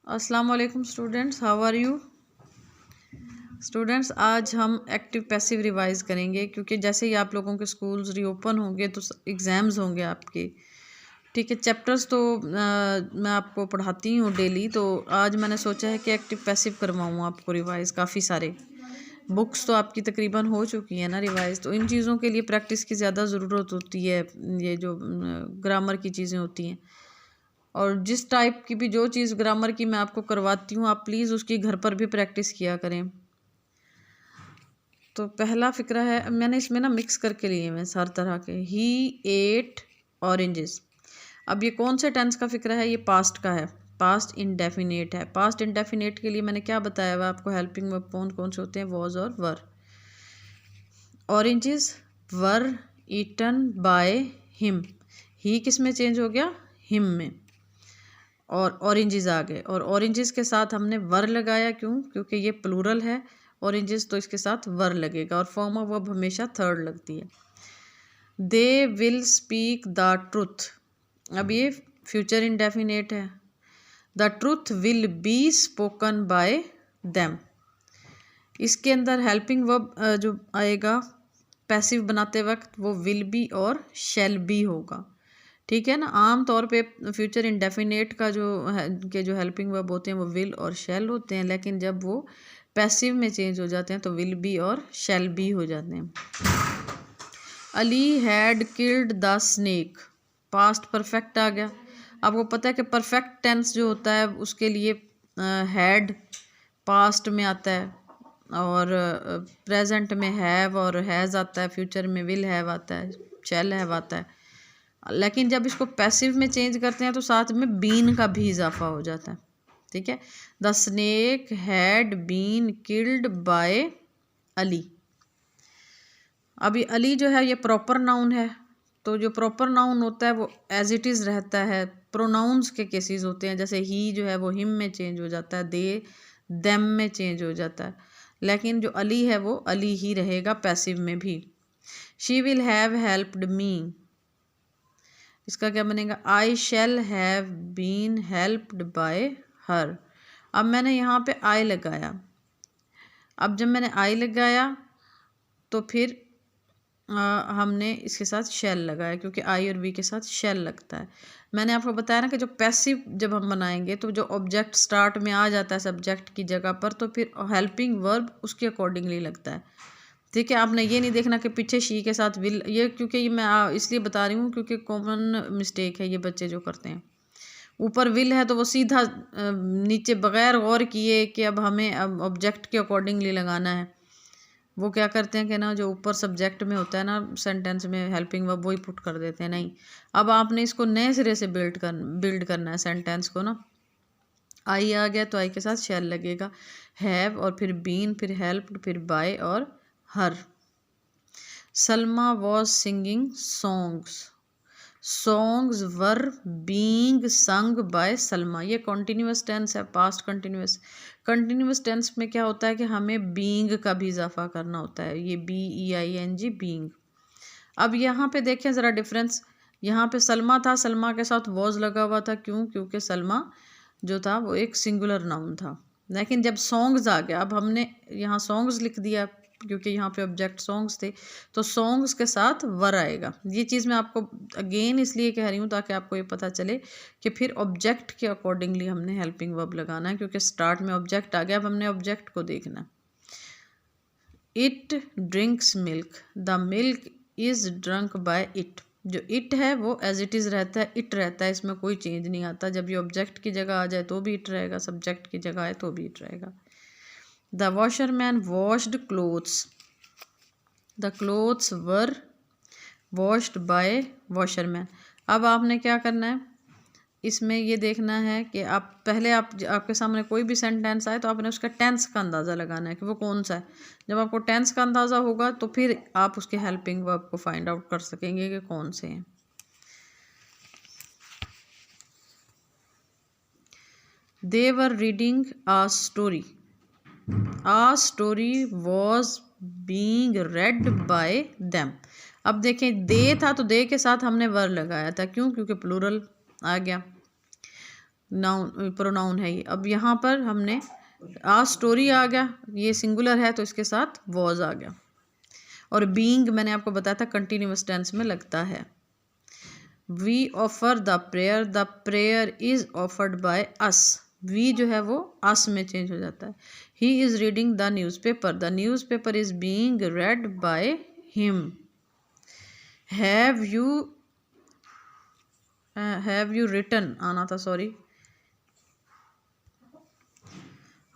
अस्सलाम वालेकुम students, how are you students. आज हम एक्टिव पैसिव रिवाइज करेंगे क्योंकि जैसे ही आप लोगों के स्कूल्स रीओपन होंगे तो एग्ज़ाम्स होंगे आपके। ठीक है, चैप्टर्स तो मैं आपको पढ़ाती हूँ डेली, तो आज मैंने सोचा है कि एक्टिव पैसिव करवाऊँ आपको रिवाइज़। काफ़ी सारे बुक्स तो आपकी तकरीबन हो चुकी है ना रिवाइज़, तो इन चीज़ों के लिए प्रैक्टिस की ज़्यादा ज़रूरत होती है। ये जो ग्रामर की चीज़ें होती हैं और जिस टाइप की भी जो चीज़ ग्रामर की मैं आपको करवाती हूँ, आप प्लीज़ उसकी घर पर भी प्रैक्टिस किया करें। तो पहला फ़िक्रा है, मैंने इसमें ना मिक्स करके लिए हैं हर तरह के। ही एट ऑरेंजेस। अब ये कौन से टेंस का फ़िक्रा है? ये पास्ट का है, पास्ट इंडेफिनेट है। पास्ट इंडेफिनेट के लिए मैंने क्या बताया हुआ आपको? हेल्पिंग वर्ब कौन से होते हैं? वॉज और were. Oranges were eaten by him. He किस में चेंज हो गया? हिम में। और ऑरेंजेस आ गए, और ऑरेंजेस के साथ हमने वर लगाया। क्यों? क्योंकि ये प्लूरल है ऑरेंजेस, तो इसके साथ वर लगेगा। और फॉर्म ऑफ वर्ब हमेशा थर्ड लगती है। They will speak the truth. अब ये फ्यूचर इंडेफिनेट है। The truth will be spoken by them. इसके अंदर हेल्पिंग वर्ब जो आएगा पैसिव बनाते वक्त वो विल बी और शैल बी होगा। ठीक है ना। आम तौर पे फ्यूचर इंडेफिनेट का जो हेल्पिंग वर्ब होते हैं वो विल और शैल होते हैं, लेकिन जब वो पैसिव में चेंज हो जाते हैं तो विल बी और शैल बी हो जाते हैं। Ali had killed the snake. Past perfect आ गया। आपको पता है कि परफेक्ट टेंस जो होता है उसके लिए हैड पास्ट में आता है, और प्रेजेंट में हैव और हैज़ आता है, फ्यूचर में विल हैव आता है, शैल हैव आता है। लेकिन जब इसको पैसिव में चेंज करते हैं तो साथ में बीन का भी इजाफा हो जाता है। ठीक है। The snake had been killed by Ali. अभी अली जो है ये प्रॉपर नाउन है, तो जो प्रॉपर नाउन होता है वो एज इट इज़ रहता है। प्रोनाउंस के केसेस होते हैं, जैसे ही जो है वो हिम में चेंज हो जाता है, दे देम में चेंज हो जाता है, लेकिन जो अली है वो अली ही रहेगा पैसिव में भी। She will have helped me. इसका क्या बनेगा? I shall have been helped by her. अब मैंने यहाँ पे आई लगाया। अब जब मैंने आई लगाया तो फिर हमने इसके साथ शैल लगाया, क्योंकि आई और वी के साथ शैल लगता है। मैंने आपको बताया ना कि जो पैसिव जब हम बनाएंगे तो जो ऑब्जेक्ट स्टार्ट में आ जाता है सब्जेक्ट की जगह पर, तो फिर हेल्पिंग वर्ब उसके अकॉर्डिंगली लगता है। ठीक है। आपने ये नहीं देखना कि पीछे शी के साथ विल, ये क्योंकि ये मैं इसलिए बता रही हूँ क्योंकि कॉमन मिस्टेक है ये बच्चे जो करते हैं। ऊपर विल है तो वो सीधा नीचे बगैर गौर किए कि अब हमें अब ऑब्जेक्ट के अकॉर्डिंगली लगाना है, वो क्या करते हैं कि ना जो ऊपर सब्जेक्ट में होता है ना सेंटेंस में हेल्पिंग वर्ब वही पुट कर देते हैं। नहीं, अब आपने इसको नए सिरे से बिल्ड करना है सेंटेंस को ना। आई आ गया तो आई के साथ शैल लगेगा, हैव और फिर बीन, फिर हेल्प्ड, फिर बाय और her. Salma was singing songs. Songs were being sung by Salma. ये कॉन्टीन्यूस टेंस है, पास्ट कंटिन्यूस। कंटिन्यूस टेंस में क्या होता है कि हमें बीइंग का भी इजाफा करना होता है, ये BEING बीइंग। अब यहाँ पे देखें ज़रा डिफरेंस। यहाँ पे सलमा था, सलमा के साथ वॉज लगा हुआ था। क्यों? क्योंकि सलमा जो था वो एक सिंगुलर नाउन था। लेकिन जब सॉन्ग्स आ गया, अब हमने यहाँ सॉन्ग्स लिख दिया क्योंकि यहाँ पे ऑब्जेक्ट सॉन्ग्स थे, तो सॉन्ग्स के साथ वर आएगा। ये चीज़ मैं आपको अगेन इसलिए कह रही हूँ ताकि आपको ये पता चले कि फिर ऑब्जेक्ट के अकॉर्डिंगली हमने हेल्पिंग वर्ब लगाना है, क्योंकि स्टार्ट में ऑब्जेक्ट आ गया। अब हमने ऑब्जेक्ट को देखना। It drinks milk. The milk is drunk by it. जो इट है वो एज इट इज़ रहता है, इट रहता है, इसमें कोई चेंज नहीं आता। जब ये ऑब्जेक्ट की जगह आ जाए तो भी इट रहेगा, सब्जेक्ट की जगह आए तो भी इट रहेगा। The washerman washed clothes. The clothes were washed bye washerman. अब आपने क्या करना है, इसमें ये देखना है कि आप पहले आपके सामने कोई भी सेंटेंस आए तो आपने उसका टेंस का अंदाज़ा लगाना है कि वो कौन सा है। जब आपको टेंस का अंदाज़ा होगा तो फिर आप उसके हेल्पिंग वर्ब को फाइंड आउट कर सकेंगे कि कौन से हैं। They were reading a story. A story was being read by them. अब देखें, दे था तो दे के साथ हमने वर लगाया था। क्यों? क्योंकि प्लूरल आ गया। नाउन प्रोनाउन है ये। अब यहाँ पर हमने आ स्टोरी आ गया, ये सिंगुलर है तो इसके साथ वॉज आ गया। और बीइंग मैंने आपको बताया था कंटिन्यूअस टेंस में लगता है। We offer the prayer is offered by us. We जो है वो अस में चेंज हो जाता है। He is reading the newspaper is being read by him. Have you written आना था, सॉरी।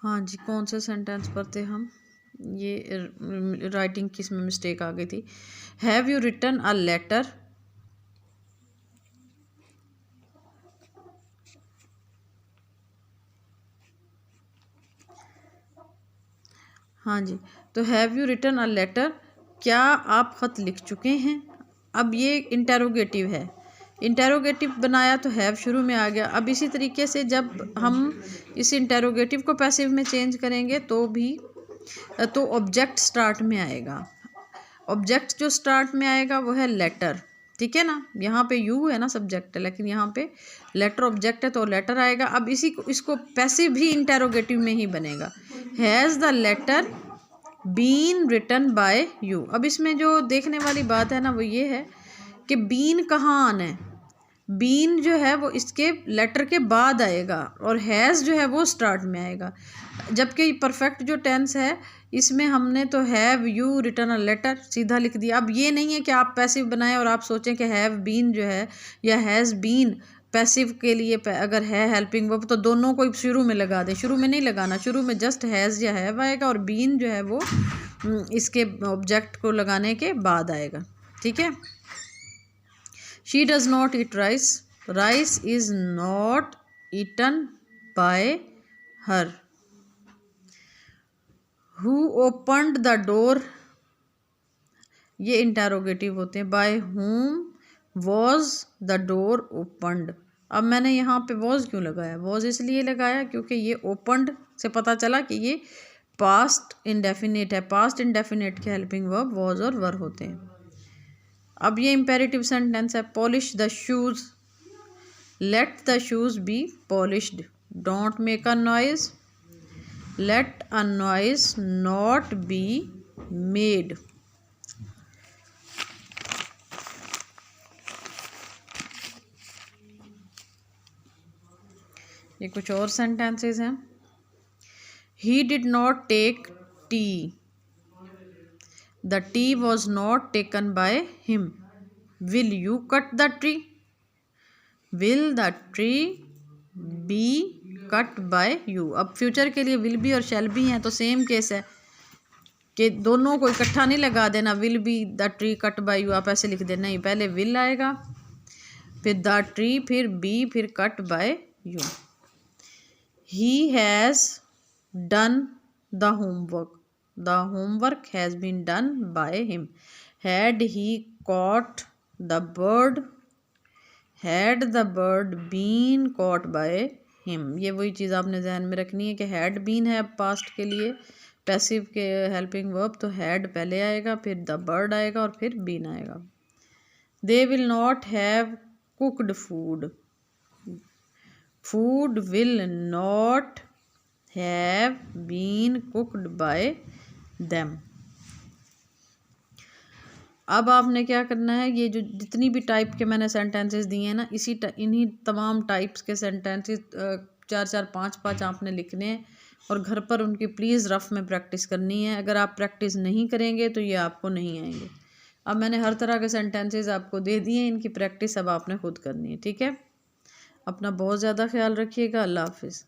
हाँ जी, कौन से सेंटेंस पर थे हम? ये राइटिंग किस में मिस्टेक आ गई थी। Have you written a letter. हाँ जी, तो have you written a letter, क्या आप ख़त लिख चुके हैं। अब ये इंटेरोगेटिव है, इंटेरोगेटिव बनाया तो हैव शुरू में आ गया। अब इसी तरीके से जब हम इस इंटेरोगेटिव को पैसिव में चेंज करेंगे तो ऑब्जेक्ट स्टार्ट में आएगा। ऑब्जेक्ट जो स्टार्ट में आएगा वो है लेटर, ठीक है ना। यहाँ पे यू है ना सब्जेक्ट है, लेकिन यहाँ पे लेटर ऑब्जेक्ट है तो लेटर आएगा। अब इसको पैसिव भी इंटेरोगेटिव में ही बनेगा। Has the letter been written by you. अब इसमें जो देखने वाली बात है ना वो ये है कि बीन कहाँ आना है। बीन जो है वो इसके लेटर के बाद आएगा और हैज़ जो है वो स्टार्ट में आएगा। जबकि परफेक्ट जो टेंस है इसमें हमने तो have you written a letter सीधा लिख दिया। अब ये नहीं है कि आप पैसिव बनाएं और आप सोचें कि हैव बीन जो है या हैज़ बीन पैसिव के लिए अगर है हेल्पिंग वर्ब तो दोनों को शुरू में लगा दें। शुरू में नहीं लगाना, शुरू में जस्ट हैज़ या हैव आएगा और बीन जो है वो इसके ऑब्जेक्ट को लगाने के बाद आएगा, ठीक है। She does not eat rice. Rice is not eaten by her. Who opened the door, ये इंटेरोगेटिव होते हैं। By whom was the door opened. अब मैंने यहाँ पे वॉज क्यों लगाया? वॉज इसलिए लगाया क्योंकि ये ओपन्ड से पता चला कि ये पास्ट इंडेफिनिट है। पास्ट इंडेफिनिट के हेल्पिंग वर्ब वॉज और वर होते हैं। अब ये इम्पेरेटिव सेंटेंस है। Polish the shoes, let the shoes be polished. Don't make a noise, let a noise not be made. ये कुछ और सेंटेंसेस हैं। He did not take tea, the tea was not taken by him. Will you cut the tree, will the tree be cut by you. अब future के लिए will be और shall be हैं तो सेम केस है कि दोनों को इकट्ठा नहीं लगा देना। Will be the tree cut by you आप ऐसे लिख देना, नहीं, पहले विल आएगा फिर द ट्री फिर बी फिर cut by you. He has done the homework, the homework has been done by him. Had he caught the bird, had the bird been caught by him. ये वही चीज़ आपने ध्यान में रखनी है कि हैड बीन है पास्ट के लिए पैसिव के हेल्पिंग वर्ब, तो हैड पहले आएगा फिर द बर्ड आएगा और फिर बीन आएगा। They will not have cooked food, food will not have been cooked by them. अब आपने क्या करना है, ये जो जितनी भी टाइप के मैंने सेंटेंसेस दिए हैं ना इन्हीं तमाम टाइप्स के सेंटेंसेस 4-4 5-5 आपने लिखने हैं और घर पर उनकी प्लीज़ रफ में प्रैक्टिस करनी है। अगर आप प्रैक्टिस नहीं करेंगे तो ये आपको नहीं आएंगे। अब मैंने हर तरह के सेंटेंसेस आपको दे दिए हैं, इनकी प्रैक्टिस अब आपने खुद करनी है, ठीक है। अपना बहुत ज़्यादा ख्याल रखिएगा। अल्लाह हाफिज़।